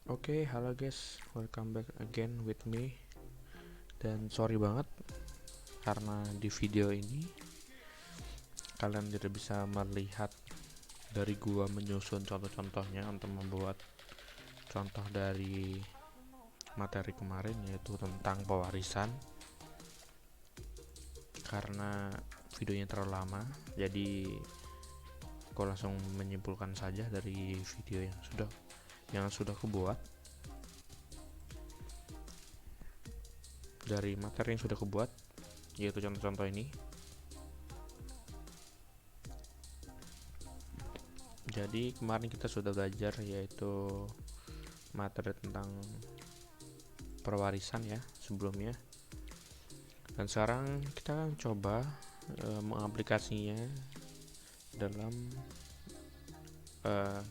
Oke, halo guys, welcome back again with me. Dan sorry banget karena di video ini kalian tidak bisa melihat dari gua menyusun contoh-contohnya untuk membuat contoh dari materi kemarin, yaitu tentang pewarisan. Karena videonya terlalu lama, jadi gua langsung menyimpulkan saja dari video yang sudah kubuat. Dari materi yang sudah kubuat, yaitu contoh-contoh ini. Jadi kemarin kita sudah belajar yaitu materi tentang perwarisan ya sebelumnya. Dan sekarang kita akan coba mengaplikasinya dalam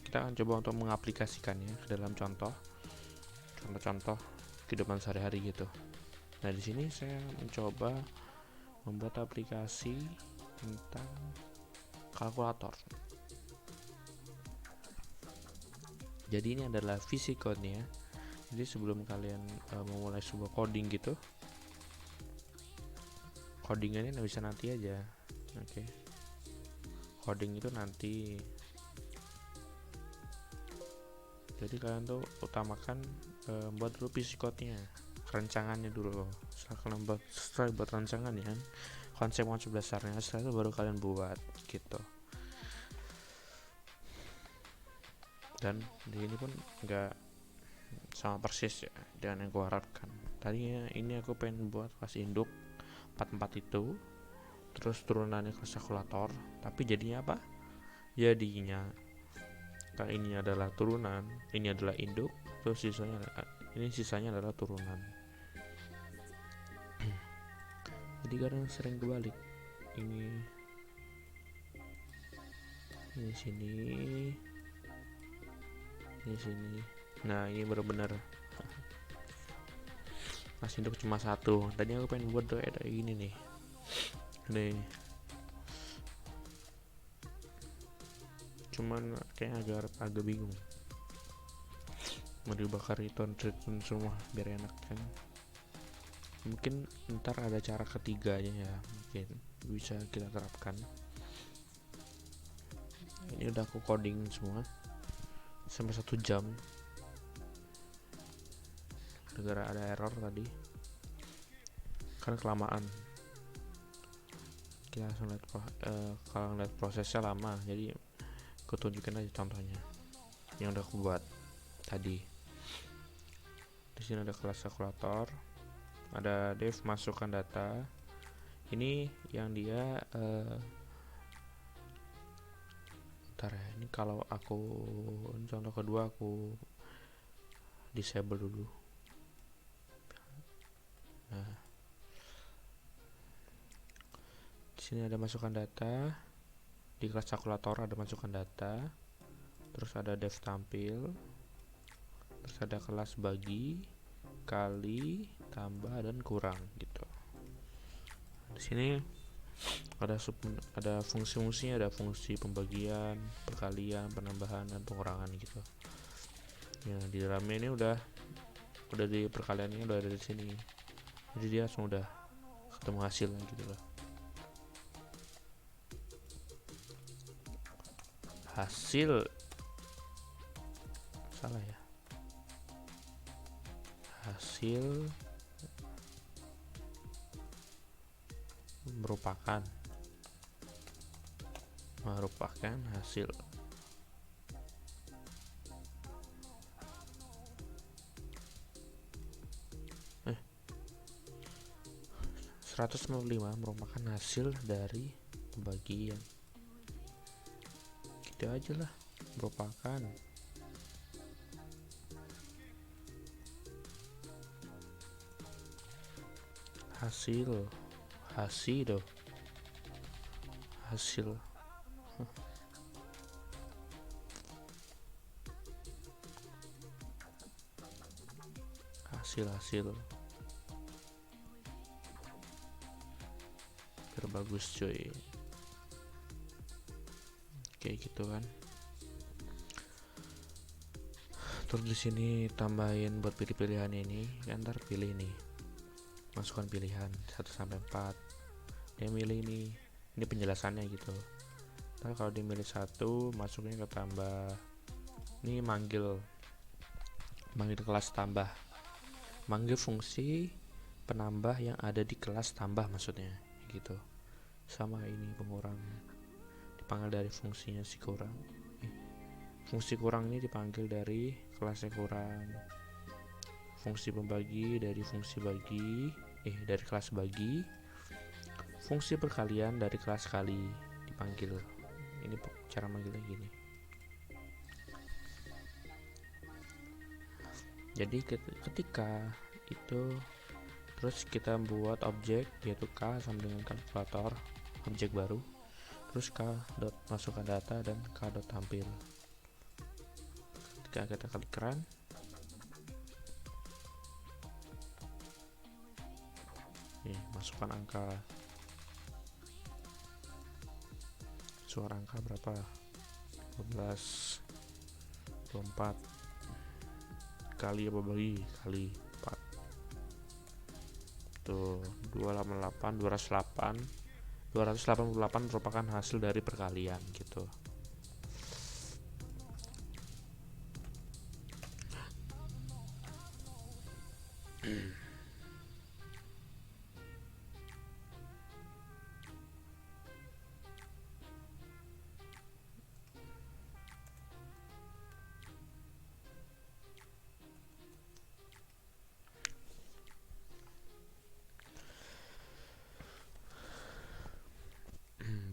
kita akan coba untuk mengaplikasikannya ke dalam contoh-contoh kehidupan sehari-hari gitu. Nah, di sini saya mencoba membuat aplikasi tentang kalkulator. Jadi ini adalah VC code-nya. Jadi sebelum kalian memulai sebuah coding gitu, codingannya bisa nanti aja. Oke. Coding itu nanti. Jadi kalian tuh utamakan buat dulu VC code-nya, rancangannya dulu. Setelah buat rancangannya, konsep dasarnya, setelah itu baru kalian buat gitu. Dan di sini pun nggak sama persis ya dengan yang gue harapkan. Tadinya ini aku pengen buat kelas induk 44 itu, terus turunannya kelas kalkulator, tapi jadinya apa? Jadinya kan ini adalah turunan, ini adalah induk, terus sisanya adalah turunan. Jadi kadang sering kebalik. Ini sini, ini sini. Nah, ini benar-benar kelas induk cuma satu. Tadinya aku pengen buat kayak gini nih. Nih. Cuman kayak agak bingung. Mau dibakar return semua biar enak kan. Mungkin ntar ada cara ketiganya ya, mungkin bisa kita terapkan. Ini udah aku coding semua sampai 1 jam gara-gara ada error tadi karena kelamaan. Kita langsung lihat kalau ngeliat prosesnya lama, jadi aku tunjukin aja contohnya yang udah aku buat tadi. Di sini ada kelas kalkulator, ada dev masukkan data. Ini yang dia ntar ya, ini kalau aku contoh kedua aku disable dulu. Nah, di sini ada masukkan data. Di kelas kalkulator ada masukkan data, terus ada dev tampil, terus ada kelas bagi, kali, tambah, dan kurang gitu. Di sini ada fungsi-fungsinya, ada fungsi pembagian, perkalian, penambahan, dan pengurangan gitu. Ya, di dalamnya ini udah di perkaliannya udah ada di sini. Jadi dia langsung udah ketemu hasilnya gitu loh. Hasil salah ya. Hasil merupakan hasil 195 merupakan hasil dari pembagian. Gitu aja lah, merupakan hasil hasil hasil hasil biar bagus cuy, kayak gitu kan. Terus di sini tambahin buat pilih pilihan ini, kan ntar pilih nih, masukkan pilihan 1 sampai 4. Dia milih ini penjelasannya gitu. Ntar kalau dia milih 1, masuknya ke tambah. Ini manggil kelas tambah, manggil fungsi penambah yang ada di kelas tambah maksudnya gitu. Sama ini pengurang, dipanggil dari fungsinya si kurang. Fungsi kurang ini dipanggil dari kelasnya kurang. Fungsi pembagi dari fungsi bagi, dari kelas bagi. Fungsi perkalian dari kelas kali dipanggil. Ini cara manggilnya gini. Jadi ketika itu terus kita buat objek yaitu K sama dengan kalkulator, objek baru. Terus K dot masukkan data dan K dot tampil. Ketika kita klik run, nih masukkan angka. Suara angka berapa? 12, 24 kali apa bagi kali 4. Tuh 288 merupakan hasil dari perkalian gitu.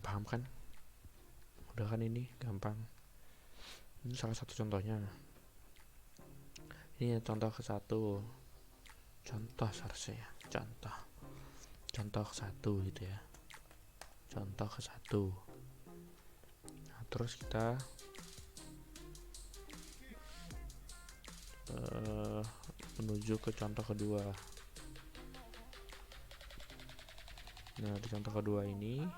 Paham kan? Udah kan, ini gampang. Ini salah satu contohnya. Ini contoh ke 1. Contoh seharusnya ya. Contoh ke 1 gitu ya. Contoh ke 1. Nah, terus kita menuju ke contoh kedua. Nah, di contoh kedua ini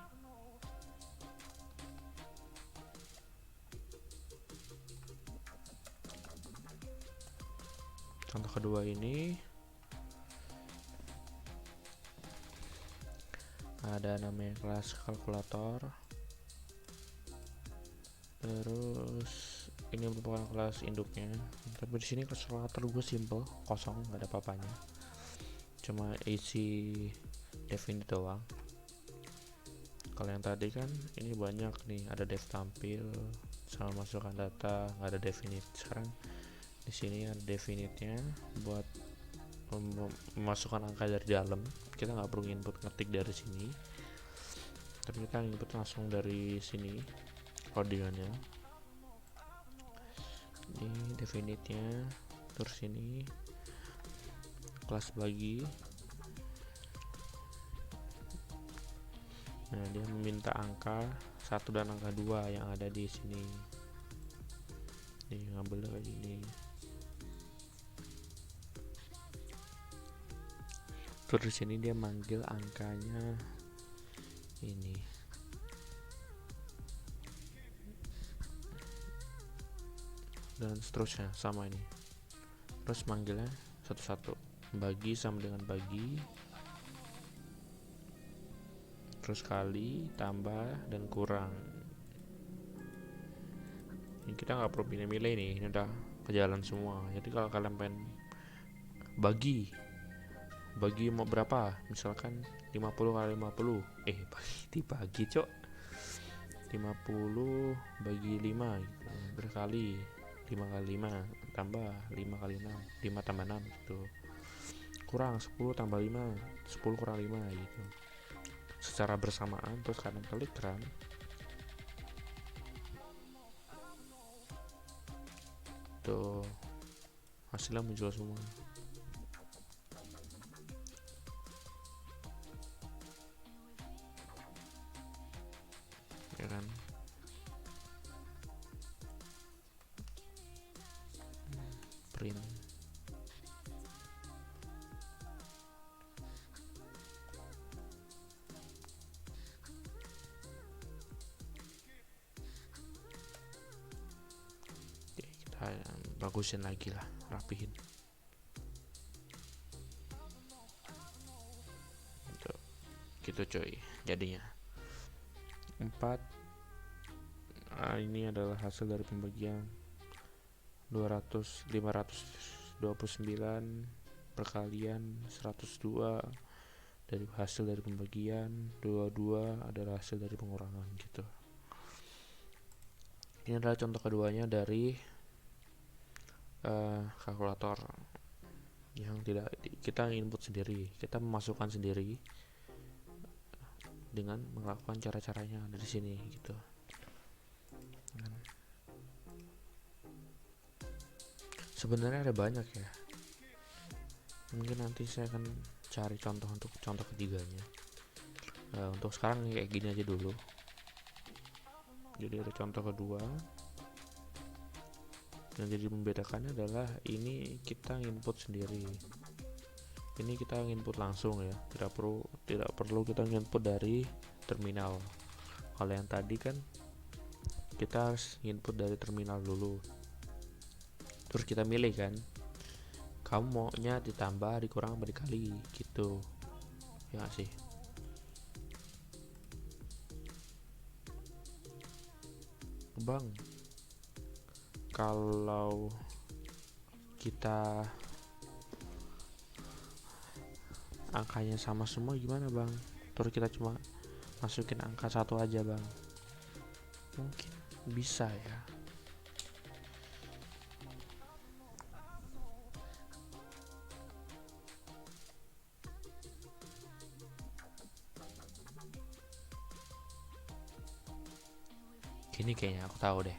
ada namanya kelas kalkulator. Terus ini merupakan kelas induknya. Tapi di sini kelas kalkulator gue simple, kosong, nggak ada apa-apanya. Cuma isi definite doang. Kalau yang tadi kan ini banyak nih, ada def tampil sama masukkan data, nggak ada definite. Sekarang di sini ada definite-nya buat memasukkan angka dari dalam. Kita nggak perlu input ngetik dari sini, tapi kita input langsung dari sini codingannya. Ini definite-nya. Terus ini kelas bagi. Nah, dia meminta angka 1 dan angka 2 yang ada di sini. Nih, ngambil kayak gini. Terus di sini dia manggil angkanya ini. Dan seterusnya sama ini. Terus manggilnya satu-satu. Bagi sama dengan bagi. Terus kali, tambah, dan kurang. Ini kita nggak perlu milih-milih nih, ini udah kejalan semua. Jadi kalau kalian pengen bagi mau berapa, misalkan 50 kali 50, dibagi cok, 50 bagi 5 gitu. Berkali 5 kali 5 tambah 5 kali 6, 5 tambah 6 gitu. Kurang 10 tambah 5, 10 kurang 5 gitu. Secara bersamaan. Terus kalian klik run. Tuh, hasilnya muncul semua. Ya kan? Print. Oke, kita bagusin lagi lah, rapihin gitu coy. Jadinya 4. Ini adalah hasil dari pembagian 529 perkalian 102 dari hasil dari pembagian 22 adalah hasil dari pengurangan gitu. Ini adalah contoh keduanya dari kalkulator yang tidak kita input sendiri, kita memasukkan sendiri dengan melakukan cara-caranya dari sini gitu. Sebenarnya ada banyak ya, mungkin nanti saya akan cari contoh untuk contoh ketiganya. Untuk sekarang kayak gini aja dulu. Jadi ada contoh kedua, yang jadi membedakannya adalah ini kita input sendiri, ini kita input langsung ya, tidak perlu kita input dari terminal. Kalau yang tadi kan kita harus input dari terminal dulu, terus kita milih kan, kamu maunya ditambah, dikurang, apa dikali gitu ya gak sih. Bang, kalau kita angkanya sama semua gimana bang, terus kita cuma masukin angka 1 aja bang? Mungkin bisa ya. Gini kayaknya aku tahu deh.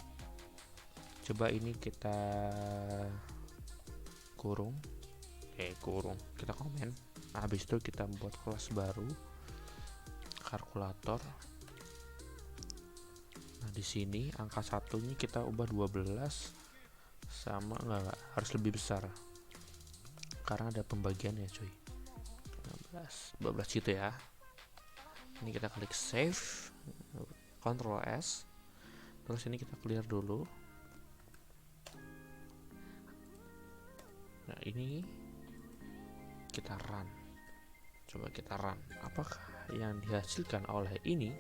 Coba ini kita kurung, kita komen. Habis itu kita buat kelas baru, kalkulator. Nah di sini angka satunya kita ubah 12 sama enggak, harus lebih besar karena ada pembagian ya cuy. 12 gitu ya. Ini kita klik save, Ctrl S, terus ini kita clear dulu. Nah ini kita run, coba kita run, apakah yang dihasilkan oleh ini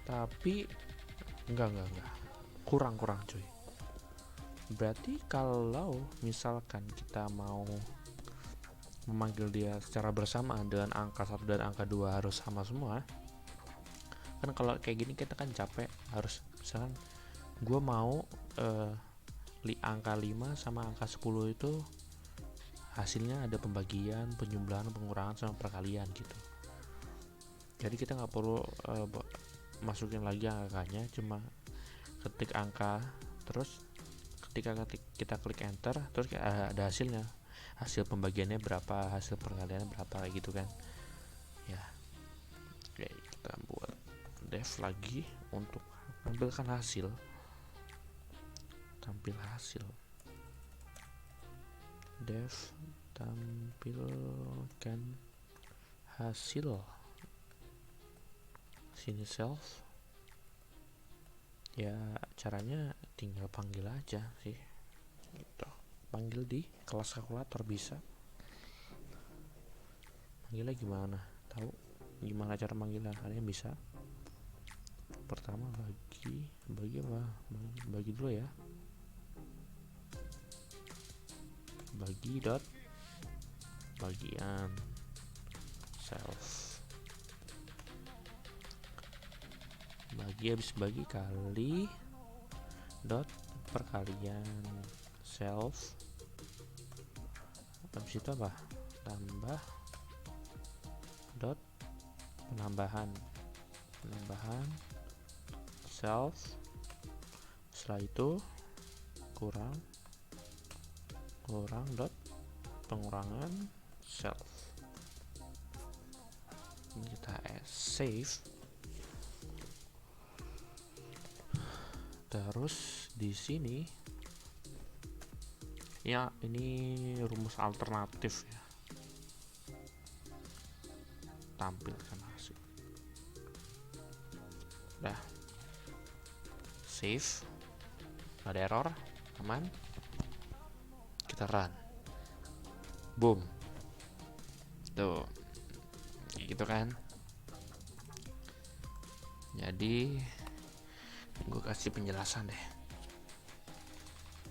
tapi enggak kurang cuy. Berarti kalau misalkan kita mau memanggil dia secara bersamaan dengan angka 1 dan angka 2 harus sama semua, kan kalau kayak gini kita kan capek, harus misalkan gue mau angka 5 sama angka 10 itu hasilnya ada pembagian, penjumlahan, pengurangan sama perkalian gitu. Jadi kita nggak perlu masukin lagi angkanya, cuma ketik angka, terus ketika kita klik enter, terus ada hasilnya, hasil pembagiannya berapa, hasil perkaliannya berapa gitu kan ya. Oke, kita buat dev lagi untuk tampilkan hasil, dev tampilkan hasil, sini self ya. Caranya tinggal panggil aja sih gitu, panggil di kelas kalkulator bisa. Manggilnya gimana, tahu gimana cara manggilnya? Kalian bisa pertama bagi dulu ya, bagi dot bagian self, bagi habis bagi kali dot perkalian self, habis itu apa, tambah dot penambahan self, setelah itu kurang dot pengurangan self. Ini kita save. Terus di sini ya ini rumus alternatif ya, tampilkan hasil. Udah save, nggak ada error, aman, kita run, boom, tuh gitu kan. Jadi gue kasih penjelasan deh.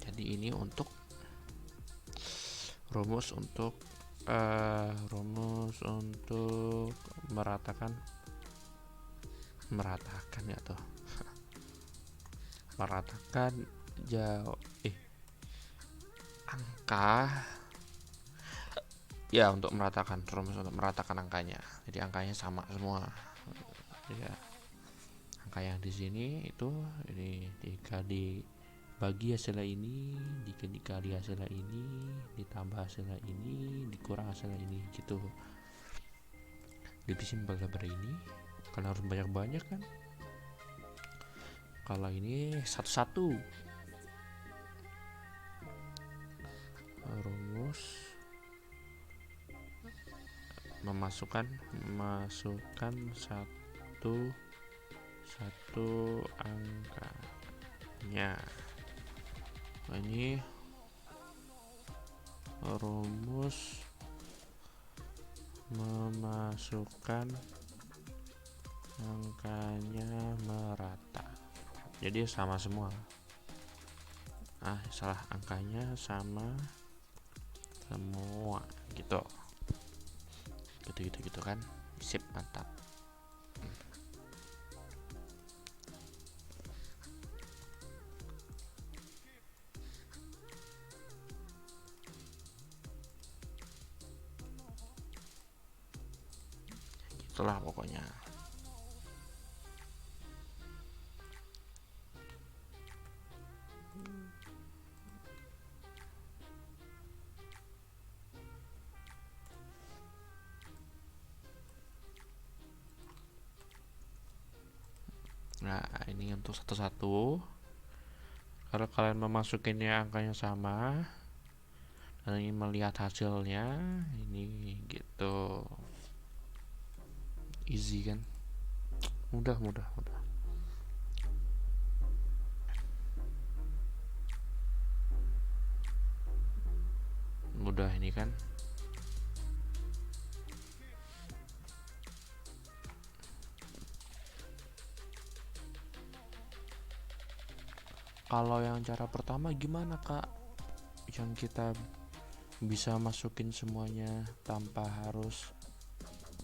Jadi ini untuk rumus untuk meratakan ya tuh meratakan angka ya, untuk meratakan, rumus untuk meratakan angkanya. Jadi angkanya sama semua ya, angka yang di sini itu ini dibagi hasilnya ini, dikali hasilnya ini, ditambah hasilnya ini, dikurang hasilnya ini gitu. Lebih simpel daripada ini, karena harus banyak-banyak kan. Kalau ini satu-satu, rumus memasukkan satu angkanya. Ini rumus memasukkan angkanya merata, jadi sama semua. Salah, angkanya sama semua gitu kan. Sip, mantap. Itulah pokoknya. Nah, ini untuk satu-satu. Kalau kalian memasukinnya angkanya sama dan ingin melihat hasilnya, ini gitu. Easy kan? Mudah. Mudah ini kan. Kalau yang cara pertama gimana, Kak? Yang kita bisa masukin semuanya tanpa harus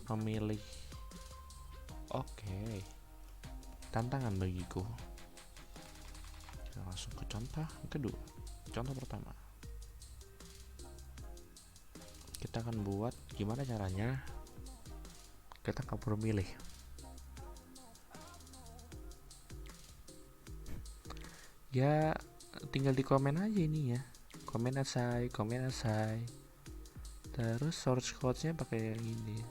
memilih. Oke. Tantangan bagiku. Kita langsung ke contoh kedua. Contoh pertama. Kita akan buat gimana caranya kita nggak perlu milih. Ya tinggal di komen aja ini ya, komen asai. Terus source code-nya pakai yang ini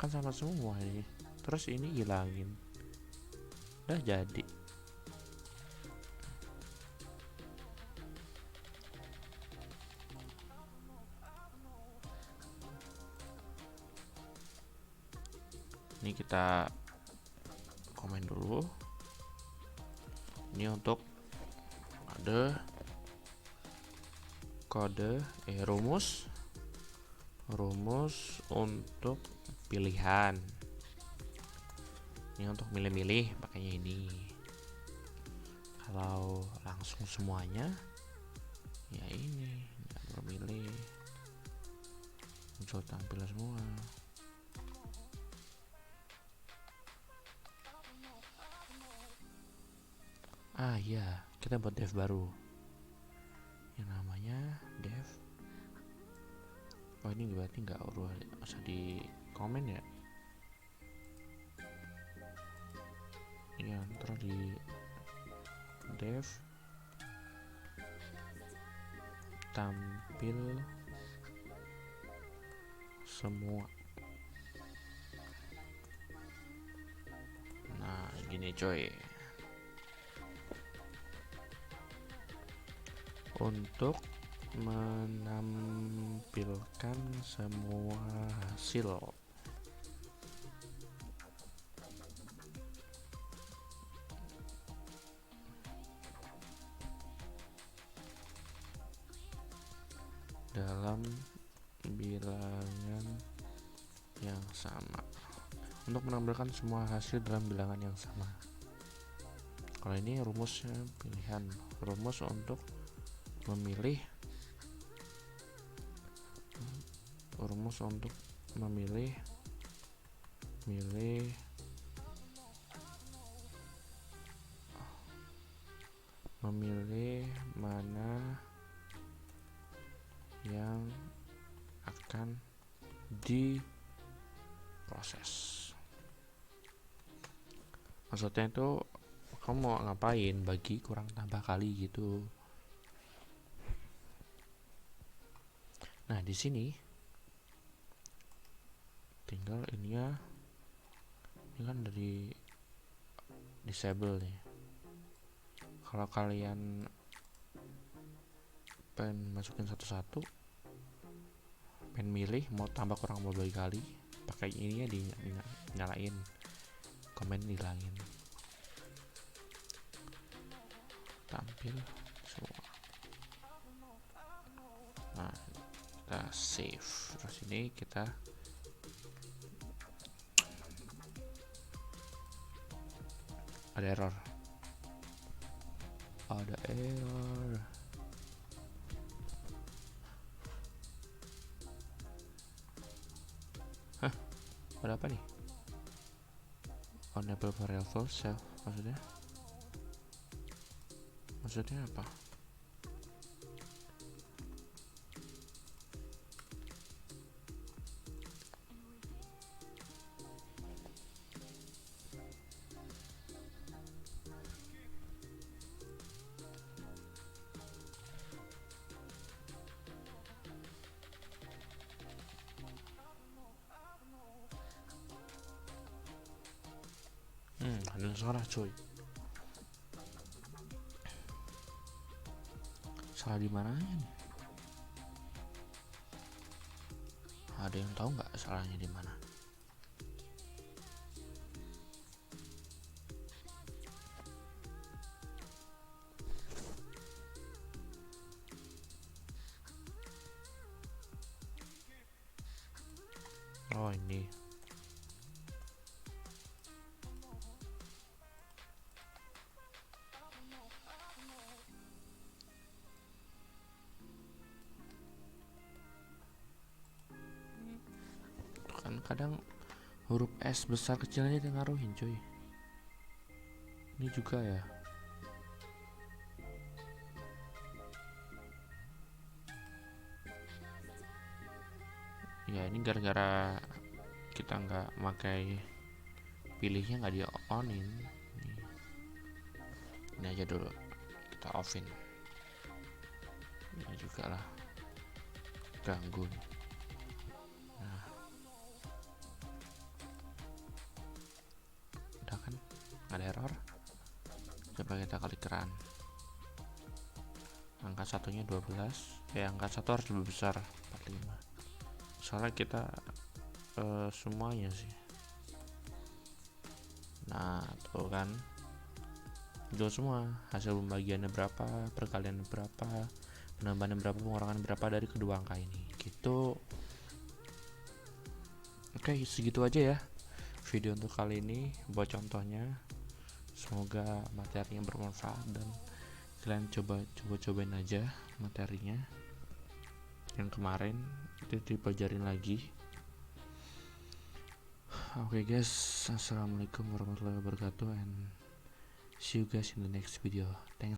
kan sama semua ini. Terus ini hilangin, udah jadi. Ini kita komen dulu. Ini untuk kode rumus untuk pilihan. Ini untuk milih-milih pakainya ini. Kalau langsung semuanya ya ini nggak memilih, muncul tampil semua. Iya, kita buat dev baru yang namanya dev. Ini berarti nggak usah di komen ya. Ya, ntar di dev tampil semua. Nah gini coy, untuk menampilkan semua hasil. Dalam bilangan yang sama. Untuk menampilkan semua hasil dalam bilangan yang sama. Kalau ini rumusnya pilihan, rumus untuk memilih, rumus untuk memilih mana yang akan diproses. Maksudnya itu kamu mau ngapain, bagi kurang tambah kali gitu. Nah di sini tinggal ini kan dari disable nih. Kalau kalian pengen masukin satu-satu, pengen milih mau tambah kurang mau bagi kali, pakai ini ya, dinyalain, komen dihilangin, tampil semua. Nah kita save, terus ini kita ada error. Hah, ada apa nih? Enable variable self, maksudnya apa? Ada salah cuy. Salah di mananya nih? Ada yang tahu nggak salahnya di mana? Oh ini. Kan kadang huruf S besar kecilnya itu ngaruhin cuy. Ini juga ya. Ya ini gara-gara kita nggak pakai, pilihnya nggak di onin. Ini aja dulu kita offin. Ini juga lah ganggu nih. Nah udah kan, ada error. Coba kita kali keran, angka satunya 12, angka satu harus lebih besar 45. Soalnya kita semuanya sih. Nah tuh kan jual semua, hasil pembagiannya berapa, perkalian berapa, penambahan berapa, pengurangan berapa dari kedua angka ini gitu. Oke, segitu aja ya video untuk kali ini buat contohnya. Semoga materinya bermanfaat dan kalian cobain aja materinya yang kemarin itu dipelajarin lagi. Oke guys, assalamualaikum warahmatullahi wabarakatuh, and see you guys in the next video. Thanks.